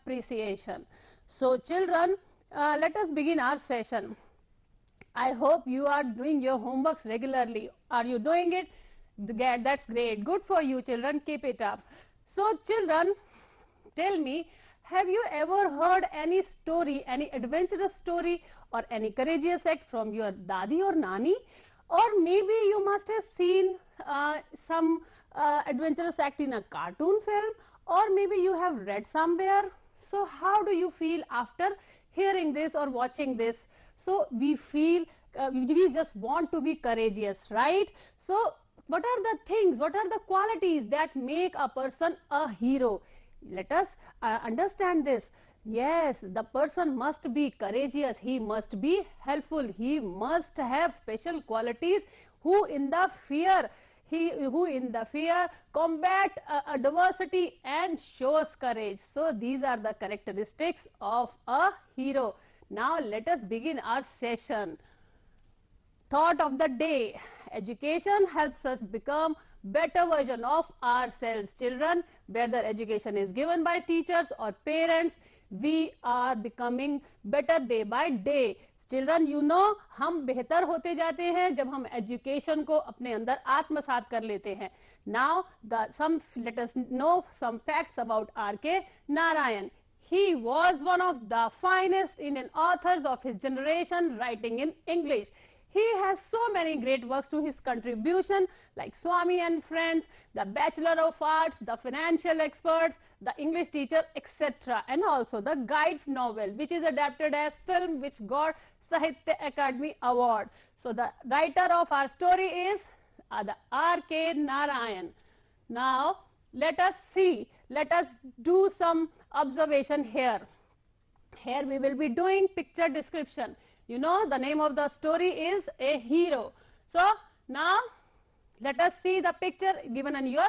appreciation. So children, let us begin our session. I hope you are doing your homeworks regularly. Are you doing it? That's great. Good for you, children. Keep it up. So children, tell me, have you ever heard any story, any adventurous story or any courageous act from your dadi or nani? Or maybe you must have seen some adventurous act in a cartoon film, or maybe you have read somewhere. So how do you feel after hearing this or watching this? So we feel, we just want to be courageous, right? So what are the things, what are the qualities that make a person a hero? Let us understand this. Yes, the person must be courageous, he must be helpful, he must have special qualities, who in the fear combat adversity and shows courage. So these are the characteristics of a hero. Now let us begin our session. Thought of the day: education helps us become better version of ourselves. Children, whether education is given by teachers or parents, we are becoming better day by day. Children, you know, हम बेहतर होते जाते हैं जब हम education को अपने अंदर आत्मसात कर लेते हैं. Now, let us know some facts about R.K. Narayan. He was one of the finest Indian authors of his generation, writing in English. He has so many great works to his contribution, like Swami and Friends, The Bachelor of Arts, The Financial Experts, The English Teacher, etc. And also the guide novel, which is adapted as film, which got Sahitya Academy Award. So the writer of our story is the R.K. Narayan. Now, let us see, let us do some observation here. Here we will be doing picture description. You know, the name of the story is A Hero. So now let us see the picture given in your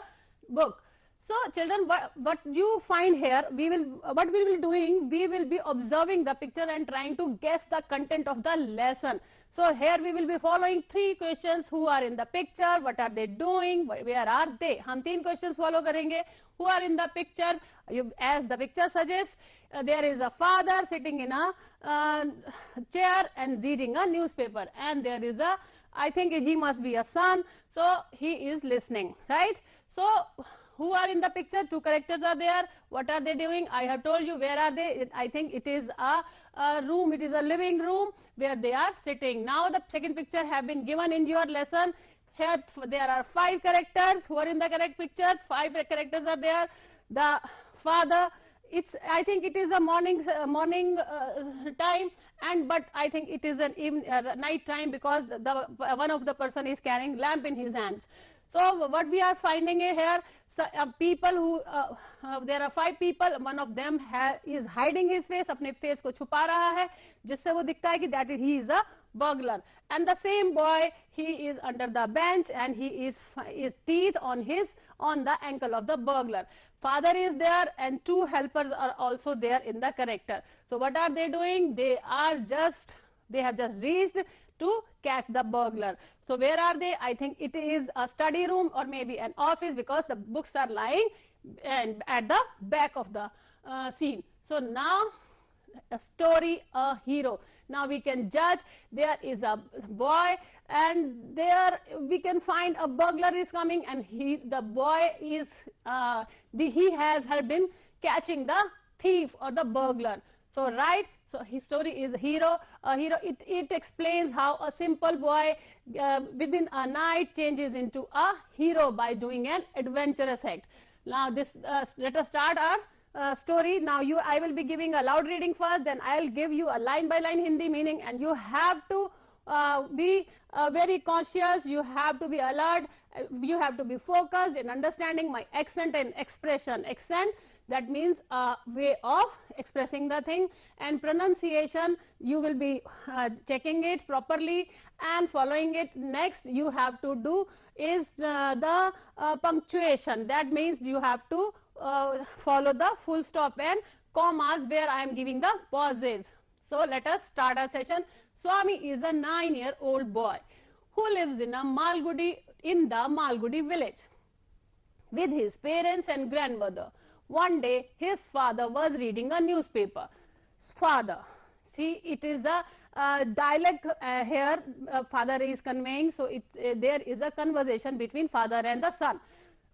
book. So children, what you find here, what we will be doing, we will be observing the picture and trying to guess the content of the lesson. So here we will be following 3 questions. Who are in the picture? What are they doing? Where are they? हम 3 questions follow करेंगे. Who are in the picture? As the picture suggests, there is a father sitting in a chair and reading a newspaper, and there is a, I think he must be a son, so he is listening, right? So who are in the picture? 2 characters are there. What are they doing? I have told you. Where are they? I think it is a room, it is a living room where they are sitting. Now the second picture have been given in your lesson. Here there are 5 characters who are in the correct picture. 5 characters are there. The father, I think it is a morning time, but I think it is an night time, because one of the person is carrying lamp in his hands. So what we are finding here, people who there are 5 people. One of them is hiding his face, अपने face को छुपा रहा है, जिससे वो दिखता है कि that he is a burglar. And the same boy, he is under the bench and he is teeth on the ankle of the burglar. Father is there and 2 helpers are also there in the character. So what are they doing? They have just reached to catch the burglar. So where are they? I think it is a study room or maybe an office, because the books are lying at the back of the scene. So now a story, a hero. Now we can judge. There is a boy, and there we can find a burglar is coming, and the boy is he has been catching the thief or the burglar. So right. So his story is hero. It explains how a simple boy within a night changes into a hero by doing an adventurous act. Now let us start our story. Now I will be giving a loud reading first, then I'll give you a line by line Hindi meaning, and you have to be very conscious, you have to be alert, you have to be focused in understanding my accent and expression. Accent, that means a way of expressing the thing, and pronunciation, you will be checking it properly and following it. Next you have to do is the punctuation. That means you have to follow the full stop and commas where I am giving the pauses. So let us start our session. Swami is a 9-year-old boy who lives in the Malgudi village with his parents and grandmother. One day his father was reading a newspaper. Father, see, it is a dialect here father is conveying, so there is a conversation between father and the son.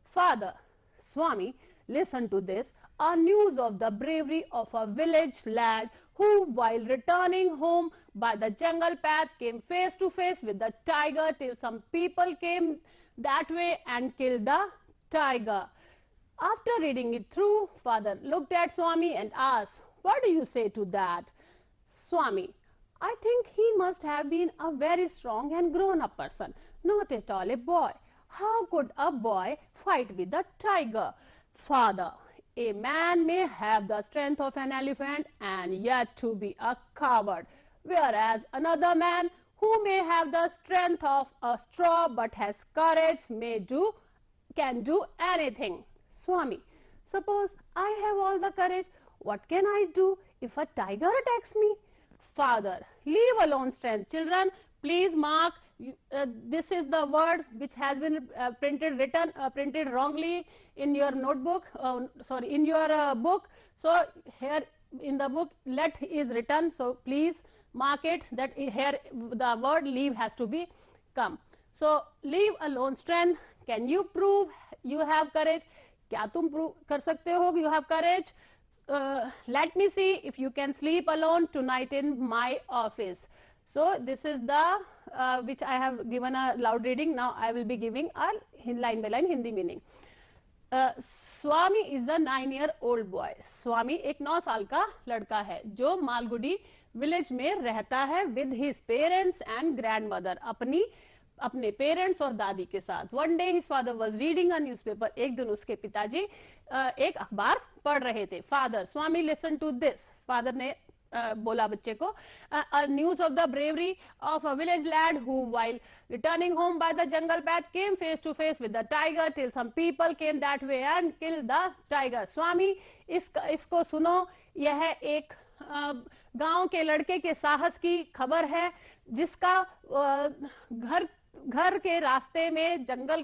Father, Swami, listen to this. A news of the bravery of a village lad who, while returning home by the jungle path, came face to face with the tiger till some people came that way and killed the tiger. After reading it through, father looked at Swami and asked, what do you say to that? Swami, I think he must have been a very strong and grown-up person, not at all a boy. How could a boy fight with a tiger? Father, a man may have the strength of an elephant and yet to be a coward, whereas another man who may have the strength of a straw but has courage can do anything. Swami, suppose I have all the courage, what can I do if a tiger attacks me? Father, leave alone strength. Children, please mark, this is the word which has been printed wrongly in your notebook, in your book. So here in the book, let is written. So please mark it that here the word leave has to be come. So leave alone strength. Can you prove you have courage? क्या तुम prove कर सकते हो you have courage? Let me see if you can sleep alone tonight in my office. So this is the which I have given a loud reading. Now I will be giving a line by line Hindi meaning. Swami is a 9-year-old boy. Swami एक 9 साल का लड़का है जो Malgudi village में रहता है with his parents and grandmother. अपने पेरेंट्स और दादी के साथ. One day his father was reading a newspaper. एक दिन उसके पिताजी एक अखबार पढ़ रहे थे. Father, Swami listen to this. Father ने बोला बच्चे को, a news of the bravery of a village lad who, while returning home by the jungle path, came face to face with the tiger till some people came that way and killed the tiger. स्वामी, इसको सुनो. यह एक गांव के लड़के के साहस की खबर है जिसका घर के रास्ते में जंगल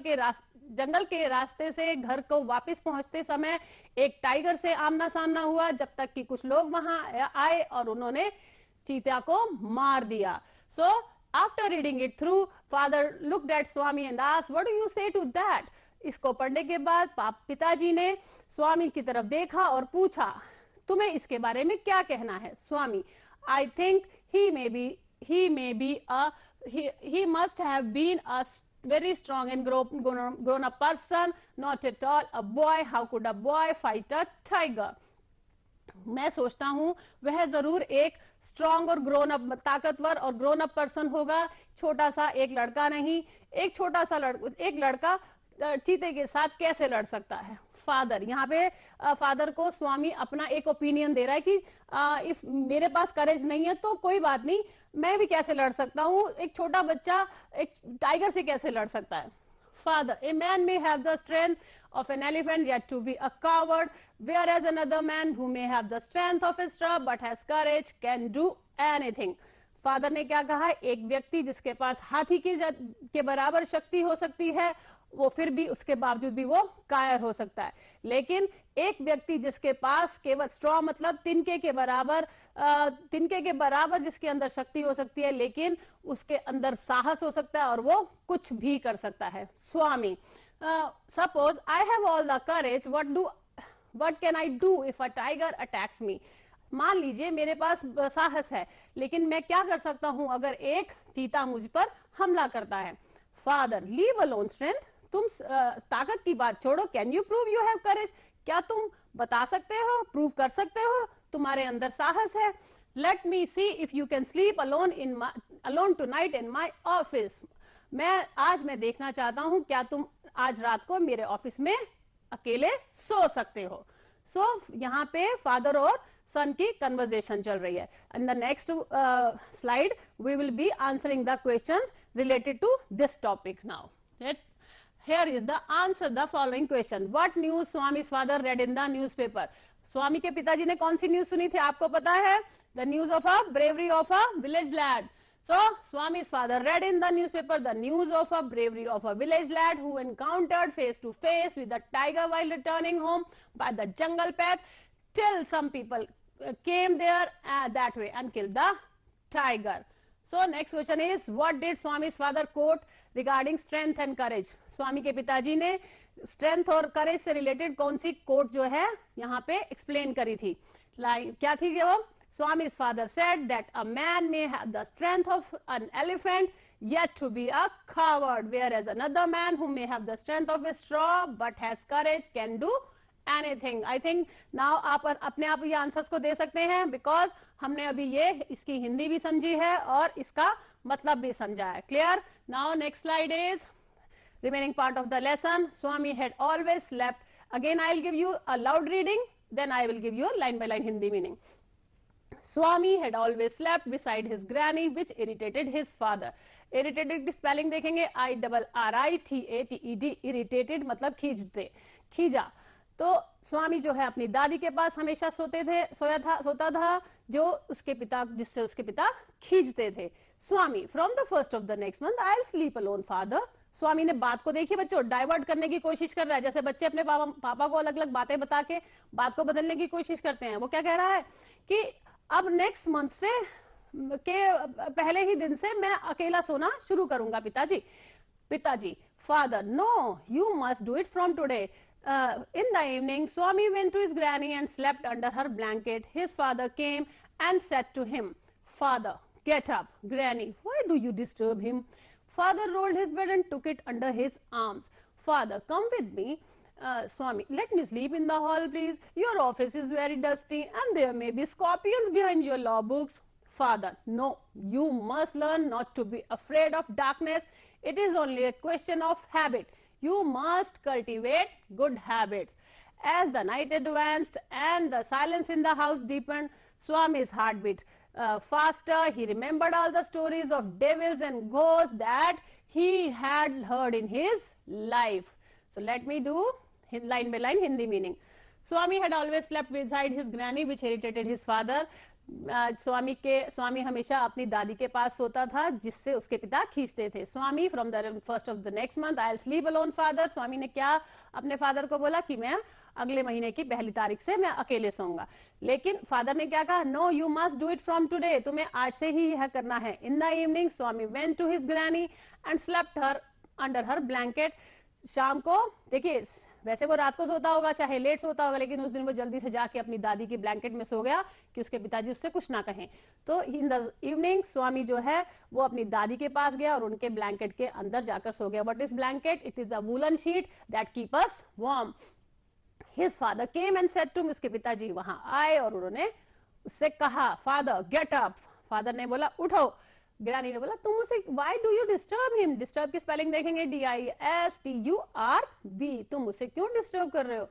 के रास्ते से घर को वापस पहुंचते समय एक टाइगर से आमना सामना हुआ, जब तक कि कुछ लोग वहां आए और उन्होंने चीता को मार दिया. So after reading it through, father looked at Swami and asked, what do you से टू दैट? इसको पढ़ने के बाद पिताजी ने स्वामी की तरफ देखा और पूछा, तुम्हें इसके बारे में क्या कहना है? Swami, I think he must have been a very strong and grown up person, not at all a boy. How could a boy fight a tiger? मैं सोचता हूं वह जरूर एक स्ट्रांग और ग्रोन अप, ताकतवर और ग्रोन अप पर्सन होगा, छोटा सा एक लड़का नहीं. एक लड़का चीते के साथ कैसे लड़ सकता है? फादर, यहाँ पे फादर को स्वामी अपना एक ओपिनियन दे रहा है कि इफ मेरे पास करेज नहीं है तो कोई बात नहीं, मैं भी कैसे लड़ सकता हूँ, एक छोटा बच्चा एक टाइगर से कैसे लड़ सकता है? Father, a man may have the strength of an elephant yet to be a coward, whereas another man who may have the strength of a straw but has courage can do anything. Father ने क्या कहा? एक व्यक्ति जिसके पास हाथी के बराबर शक्ति हो सकती है, वो फिर भी उसके बावजूद भी वो कायर हो सकता है. लेकिन एक व्यक्ति जिसके पास केवल स्ट्रॉ मतलब तिनके के बराबर जिसके अंदर शक्ति हो सकती है, लेकिन उसके अंदर साहस हो सकता है और वो कुछ भी कर सकता है. Swami, suppose I have all the courage, what can I do if a tiger attacks me? मान लीजिए मेरे पास साहस है, लेकिन मैं क्या कर सकता हूं अगर एक चीता मुझ पर हमला करता है? Father, leave alone strength. तुम ताकत की बात छोड़ो. Can you prove you have courage? क्या तुम बता सकते हो, प्रूव कर सकते हो तुम्हारे अंदर साहस है? Let me see if you can sleep alone tonight in my office. मैं देखना चाहता हूं क्या तुम आज रात को मेरे ऑफिस में अकेले सो सकते हो. सो यहाँ पे फादर और सन की कन्वर्सेशन चल रही है. In the next slide we will be answering the questions related to this topic. Now here is the answer the following question. What news Swami's father read in the newspaper? स्वामी के पिताजी ने कौन सी news सुनी थी आपको पता है? The news of a bravery of a village lad. So Swami's father read in the newspaper the news of a bravery of a village lad who encountered face to face with a tiger while returning home by the jungle path, till some people came there that way and killed the tiger. So next question is, what did Swami's father quote regarding strength and courage? स्वामी के पिताजी ने strength और courage से related कौन सी quote जो है यहाँ पे explain करी थी? क्या थी वो? Swami's father said that a man may have the strength of an elephant yet to be a coward, whereas another man who may have the strength of a straw but has courage can do anything. I think now आप अपने आप ये answers को दे सकते हैं, because हमने अभी ये इसकी हिंदी भी समझी है और इसका मतलब भी समझा है. Clear? Now next slide is remaining part of the lesson. Swami had always slept. Again I will give you a loud reading, then I will give you a line by line Hindi meaning. Swami had always slept beside his granny, which irritated his father. Irritated की spelling देखेंगे IRRITATED. Irritated मतलब खींचते, खींचा. तो स्वामी जो है अपनी दादी के पास हमेशा सोता था, जो उसके पिता, जिससे उसके पिता खींचते थे. Swami, from the first of the next month I will sleep alone father. Swami ने बात को, देखिए बच्चों, डाइवर्ट करने की कोशिश कर रहा है. जैसे बच्चे अपने पापा को अलग अलग बातें बता के बात को बदलने की कोशिश करते हैं. वो क्या कह रहा है कि अब नेक्स्ट मंथ से के पहले ही दिन से मैं अकेला सोना शुरू करूंगा. पिताजी, father, no, you must do it from today. In the evening, Swami went to his granny and slept under her blanket. His father came and said to him, "Father, get up." Granny, why do you disturb him? Father rolled his bed and took it under his arms. Father, come with me. Swami, let me sleep in the hall, please. Your office is very dusty and there may be scorpions behind your law books. Father, no, you must learn not to be afraid of darkness. It is only a question of habit. You must cultivate good habits. As the night advanced and the silence in the house deepened, Swami's heart beat faster. He remembered all the stories of devils and ghosts that he had heard in his life. So let me do line by line Hindi meaning. Swami had always slept beside his granny, which irritated his father. स्वामी हमेशा अपनी दादी के पास सोता था, जिससे उसके पिता खींचते थे. Swami, from the first of the next month I will sleep alone father. Swami ने क्या अपने फादर को बोला कि मैं अगले महीने की पहली तारीख से मैं अकेले सोऊंगा. लेकिन फादर ने क्या कहा? No, you must do it from today. तुम्हें आज से ही यह करना है. In the evening Swami went to his granny and slept her under her blanket. शाम को, देखिए वैसे वो रात को सोता होगा, चाहे लेट सोता होगा, लेकिन उस दिन वो जल्दी से जाके अपनी दादी की ब्लैंकेट में सो गया कि उसके पिताजी उससे कुछ ना कहें. तो इन द इवनिंग स्वामी जो है वो अपनी दादी के पास गया और उनके ब्लैंकेट के अंदर जाकर सो गया. What is blanket? It is a woollen sheet that keep us warm. His father came and said to him. उसके पिताजी वहां आए और उन्होंने उससे कहा, फादर गेट अप. फादर ने बोला उठो. ग्रैनी ने बोला, तुम उसे, why do you disturb him? Disturb की स्पेलिंग देखेंगे DISTURB. तुम उसे क्यों डिस्टर्ब कर रहे हो?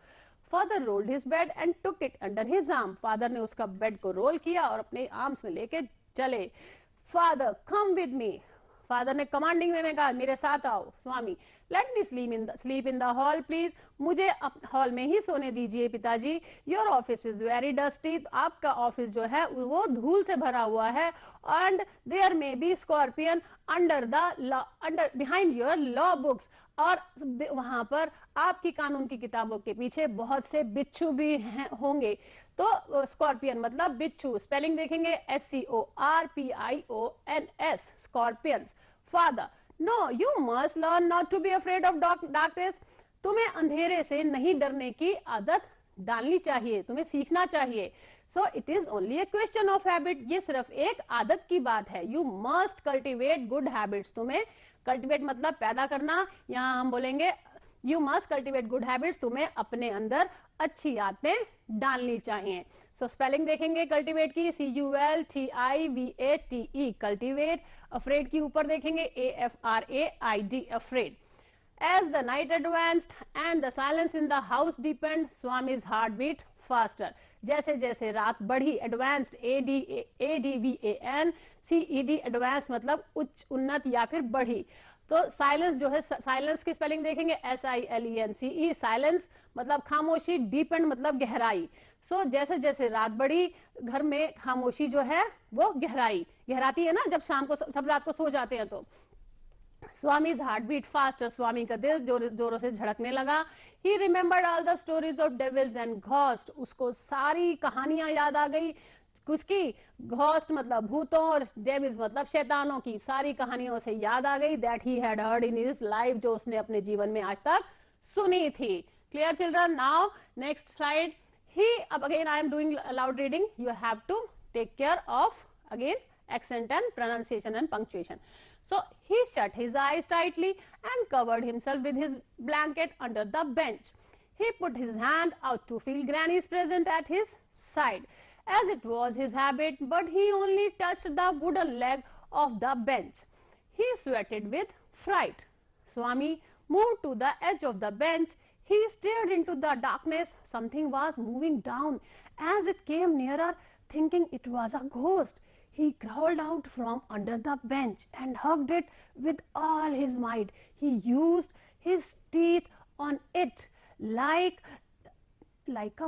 Father rolled his bed and took it under his arm. Father ने उसका बेड को रोल किया और अपने आर्म्स में लेके चले. Father, come with me. Father ने कमांडिंग वे में कहा, मेरे साथ आओ. Swami, let me sleep in the hall please. मुझे हॉल में ही सोने दीजिए पिताजी. Your office is very dusty. आपका ऑफिस जो है वो धूल से भरा हुआ है. And there may be scorpion under behind your law books. और वहां पर आपकी कानून की किताबों के पीछे बहुत से बिच्छू भी होंगे. तो स्कॉर्पियन मतलब बिच्छू. स्पेलिंग देखेंगे SCORPIONS. Scorpions. Father, no, you must learn not to be afraid of darkness. तुम्हें अंधेरे से नहीं डरने की आदत डालनी चाहिए, तुम्हें सीखना चाहिए. So it is only A question of habit. ये सिर्फ एक आदत की बात है. You must cultivate good habits. तुम्हें कल्टिवेट मतलब पैदा करना. यहाँ हम बोलेंगे you must cultivate good habits. तुम्हें अपने अंदर अच्छी आदतें डालनी चाहिए. सो स्पेलिंग देखेंगे कल्टिवेट की CULTIVATE. कल्टिवेट. अफ्रेड की ऊपर देखेंगे AFRAID. Afraid. As the night advanced and the silence in the house deepened, Swami's heart beat faster. जैसे जैसे रात बढ़ी, advanced ADVANCED. advanced मतलब उच्च, उन्नत या फिर बढ़ी. तो साइलेंस जो है, साइलेंस की स्पेलिंग देखेंगे SILENCE, साइलेंस मतलब खामोशी, डीपेंड मतलब गहराई। सो जैसे जैसे रात बढ़ी, घर में खामोशी जो है वो गहराती है ना, जब शाम को सब रात को सो जाते हैं तो। Swami's heart beat faster, Swami का दिल जोरों से झड़कने लगा। He remembered all the stories of devils and ghost, उसको सारी कहानियां याद आ गई। उसकी घोस्ट मतलब भूतों और डेविल्स मतलब शैतानों की सारी कहानियों से याद आ गई, that he had heard in his life, जो उसने अपने जीवन में आज तक सुनी थी। Clear children? Now next slide. ही, अब again I am doing loud reading, you have to take care of again accent and pronunciation and punctuation. So he shut his eyes tightly and covered himself with his blanket under the bench. He put his hand out to feel Granny's presence at his side, as it was his habit, but he only touched the wooden leg of the bench. He sweated with fright. Swami moved to the edge of the bench. He stared into the darkness. Something was moving down. As it came nearer, thinking it was a ghost, he crawled out from under the bench and hugged it with all his might. He used his teeth on it like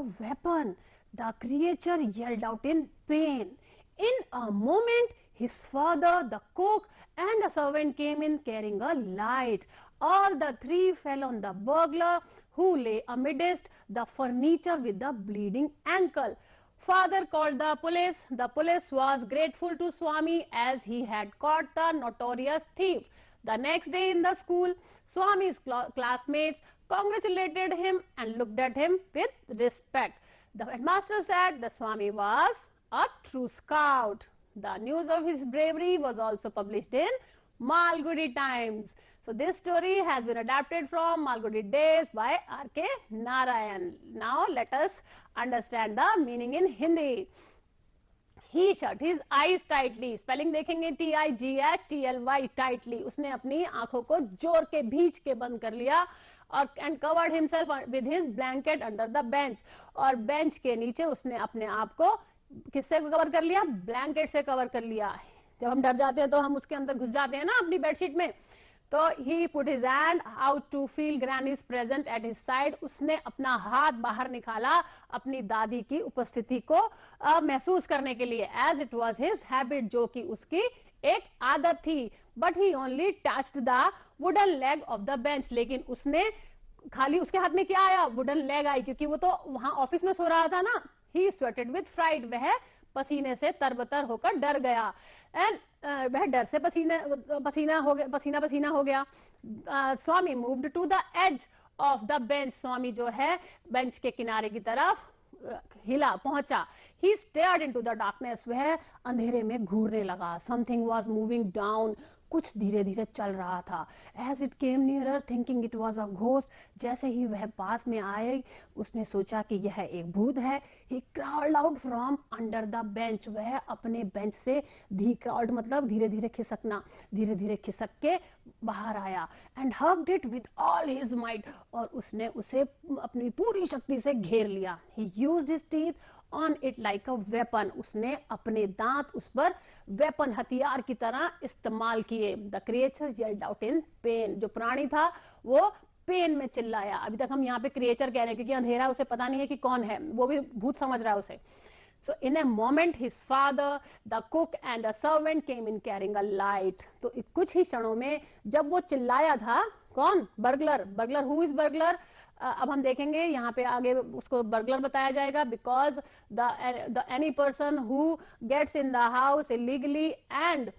a weapon. The creature yelled out in pain. In a moment, his father, the cook, and a servant came in carrying a light. All the three fell on the burglar, who lay amidst the furniture with a bleeding ankle. Father called the police. The police was grateful to Swami as he had caught the notorious thief. The next day in the school, Swami's classmates congratulated him and looked at him with respect. The headmaster said the Swami was a true scout. The news of his bravery was also published in Malgudi Times. So this story has been adapted from Malgudi Days by R.K. Narayan. Now let us understand the meaning in Hindi. He shut his eyes tightly. Spelling देखेंगे TIGHTLY, tightly. उसने अपनी आंखों को जोर के भींच के बंद कर लिया और and covered himself with his blanket under the bench. और बेंच के नीचे उसने अपने आप को किससे कवर कर लिया? ब्लैंकेट से कवर कर लिया। जब हम डर जाते हैं तो हम उसके अंदर घुस जाते हैं ना अपनी बेडशीट में। तो he put his hand out to feel Granny's presence at his side. उसने अपना हाथ बाहर निकाला अपनी दादी की उपस्थिति को महसूस करने के लिए, as it was his habit, जो कि उसकी एक आदत थी. But he only touched the wooden leg of the bench. लेकिन उसने खाली उसके हाथ में क्या आया? वुडन लेग आई, क्योंकि वो तो वहां ऑफिस में सो रहा था ना. He sweated with fright. वह पसीने से तरबतर होकर डर गया. एंड वह डर से पसीना हो गया. Swami moved to the edge of the bench. Swami जो है बेंच के किनारे की तरफ पहुंचा. He stared into the darkness. वह अंधेरे में घूरने लगा. Something was moving down. कुछ धीरे धीरे चल रहा था. As it came nearer, thinking it was a ghost. जैसे ही वह पास में आए उसने सोचा कि यह एक भूत है. He crawled out from under the bench. वह अपने बेंच से crawled मतलब धीरे धीरे खिसक के बाहर आया. And hugged it with all his might. और उसने उसे अपनी पूरी शक्ति से घेर लिया. He used his teeth on it like a weapon. उसने अपने दांत उस पर वेपन, हथियार की तरह इस्तेमाल किए. The creature yelled out in pain. जो प्राणी था वो पेन में चिल्लाया. अभी तक हम यहाँ पे क्रिएचर कह रहे हैं क्योंकि अंधेरा, उसे पता नहीं है कि कौन है, वो भी भूत समझ रहा है उसे. So in a moment his father, the cook and a servant came in carrying a light. तो कुछ ही क्षणों में जब वो चिल्लाया था, कौन? बर्गलर. Who is burglar? अब हम देखेंगे यहाँ पे आगे उसको बर्गलर बताया जाएगा. Because the any person who gets in the house illegally and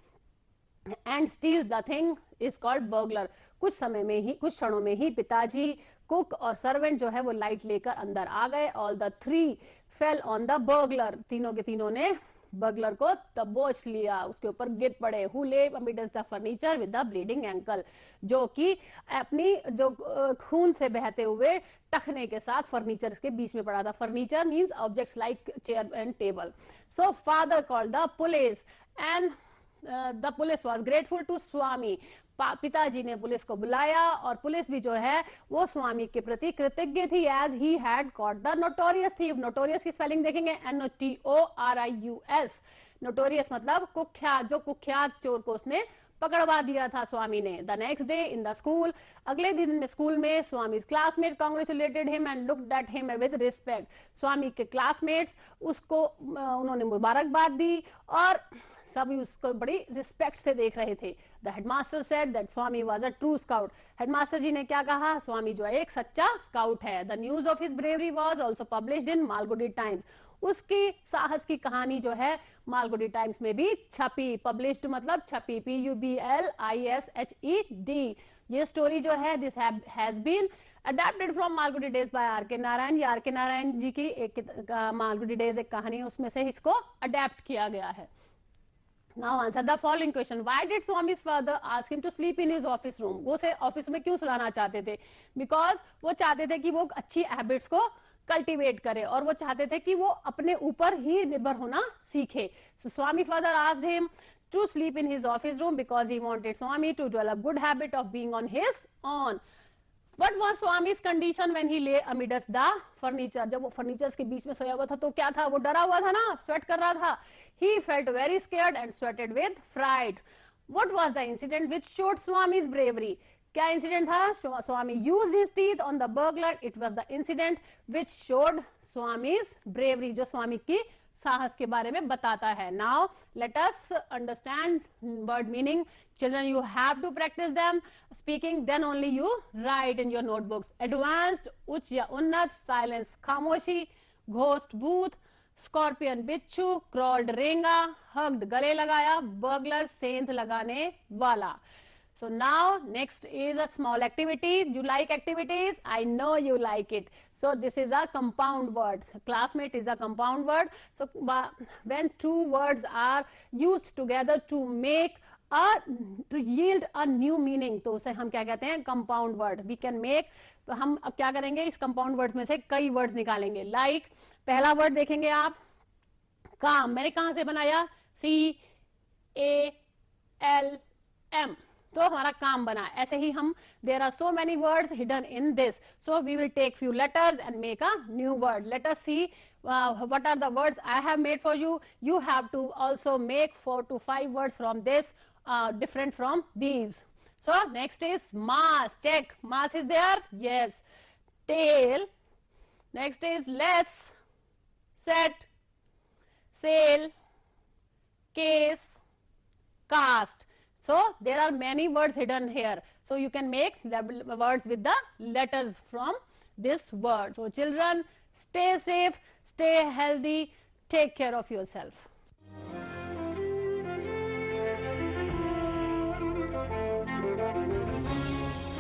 steals the thing is called burglar. कुछ क्षणों में ही पिताजी, कुक और सर्वेंट जो है वो लाइट लेकर अंदर आ गए. All the three fell on the burglar. तीनों के तीनों ने बर्गलर को दबोच लिया, उसके ऊपर गिर पड़े. Who lay amidst the furniture with the bleeding ankle. जो कि अपनी जो खून से बहते हुए टखने के साथ फर्नीचर के बीच में पड़ा था. Furniture means objects like chair and table. So father called the police and the police was grateful to Swami. पिताजी ने पुलिस को बुलाया और पुलिस भी जो है वो स्वामी के प्रति कृतज्ञ थी. As he had caught the notorious thief. Notorious की स्पेलिंग देखेंगे NOTORIOUS. नोटोरियस मतलब कुख्यात, जो कुख्यात चोर को उसने पकड़वा दिया था स्वामी ने. The next day in the school, अगले दिन में स्कूल में, स्वामी's classmate congratulated him and looked at him with respect. स्वामी के क्लासमेट्स उसको उन्होंने मुबारकबाद दी और सभी उसको बड़ी रिस्पेक्ट से देख रहे थे. The headmaster said that Swami was a true scout. Headmaster ji ने क्या कहा? स्वामी जो है एक सच्चा स्काउट है. The news of his bravery was also published in Malgudi times. उसकी साहस की कहानी जो है मालगुडी टाइम्स में भी छपी. पब्लिश्ड मतलब छपी, PUBLISHED. ये स्टोरी जो है this has been adapted from Malgudi Days by R K Narayan. ये आर के नारायण जी की एक मालगुडी डेज एक कहानी, उसमें से इसको अडेप्ट किया गया है. Now answer the following question. Why did Swami's father ask him to sleep in his office room? वो उसे ऑफिस में क्यों सुलाना चाहते थे? Because वो चाहते थे कि वो अच्छी हैबिट्स को कल्टीवेट करे और वो चाहते थे कि वो अपने ऊपर ही निर्भर होना सीखे. So Swami father asked him to sleep in his office room because he wanted Swami to develop good habit of being on his own. What was Swami's condition when he lay amidst the furniture? जब वो furnitures के बीच में सोया हुआ था तो क्या था? वो डरा हुआ था ना, स्वेट कर रहा था. He felt very scared and sweated with fright. What was the incident which showed Swami's bravery? क्या इंसिडेंट था? Swami used his teeth on the burglar. It was the incident which showed Swami's bravery, जो स्वामी की साहस के बारे में बताता है. Now let us understand word meaning. Children, you have to practice them speaking, then only you write in your notebooks. Advanced, उच्च या उन्नत. Silence, खामोशी. Ghost, भूत. Scorpion, बिच्छू. Crawled, रेंगा. Hugged, गले लगाया. Burglar, सेंध लगाने वाला. So now next is a small activity. You like activities? I know you like it. So this is a compound word. Classmate is a compound word. So when two words are used together to make to yield a new meaning, तो उसे हम क्या कहते हैं? Compound word. We can make. तो हम अब क्या करेंगे? इस compound words में से कई words निकालेंगे. Like पहला word देखेंगे आप, काम. मैंने कहां से बनाया? CALM. तो हमारा काम बना. ऐसे ही हम there are so many words hidden in this. So we will take few letters and make a new word. Let us see what are the words I have made for you. You have to also make 4 to 5 words from this, different from these. So next is mass. Check. Mass is there? Yes. Tail. Next is less, set, sail, case, cast. So there are many words hidden here. So you can make the words with the letters from this word. So children, stay safe, stay healthy, take care of yourself.